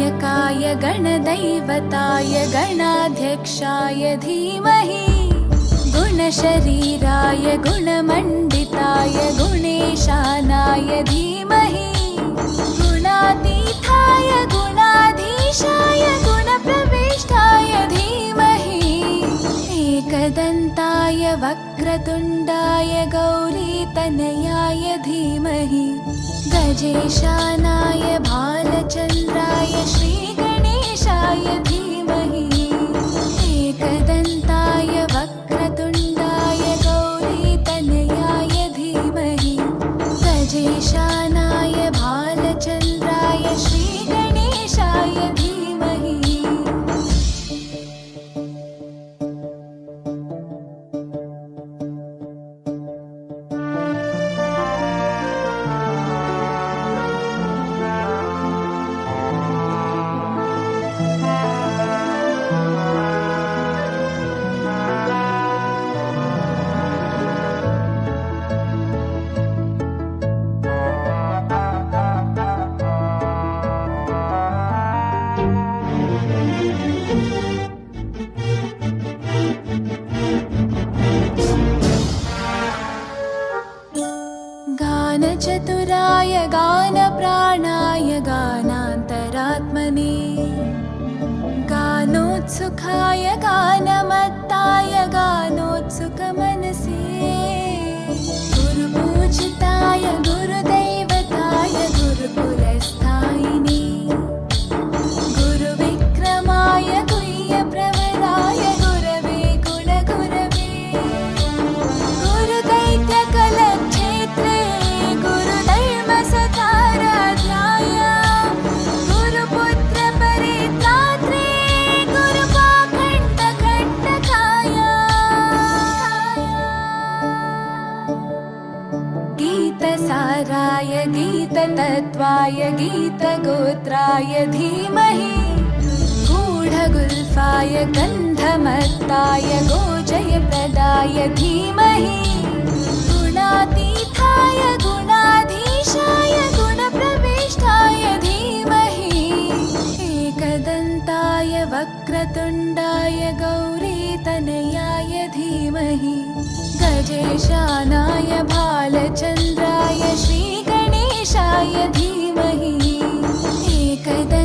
गणनायकाय गणदैवताय गणाध्यक्षाय धीमहि गुणशरीराय गुणमण्डिताय गुणेशानाय धीमहि गुणातीताय गुणाधीशाय गुणप्रविष्टाय धीमहि एकदन्ताय वक्रतुण्डाय गौरीतनयाय धीमहि गजेशानाय भालचन्द्राय श्रीगणेशाय धीमहि एकदन्ताय वक्रतुण्डाय गौरीतनयाय धीमहि गजेशानाय भालचन्द्राय श्रीगणेशाय धीमहि गानचतुराय गानप्राणाय गानान्तरात्मने गानोत्सुकाय गानमत्ताय गानोत्सुकमनसे गुरुपूजिताय गुरुदैवताय गुरुकुलस्थायिने गुरुविक्रमाय गुह्यप्रवराय गुरवे गुणगुरवे गुरुदैत्यकलक्षेत्रे गुरुधर्मसताराध्याय गुरुपुत्रपरित्रात्रे गुरुपाखण्डखण्डकाय गीतसाराय गीततत्त्वाय गीतगोत्राय धीमहि गूढगुल्फाय गन्धमत्ताय गोजयप्रदाय धीमहि गुणातीताय गुणाधीशाय गुणप्रविष्टाय धीमहि एकदन्ताय वक्रतुण्डाय गौरीतनयाय धीमहि गजेशानाय भालचन्द्राय श्रीगणेशाय धीमहि एकदन्ताय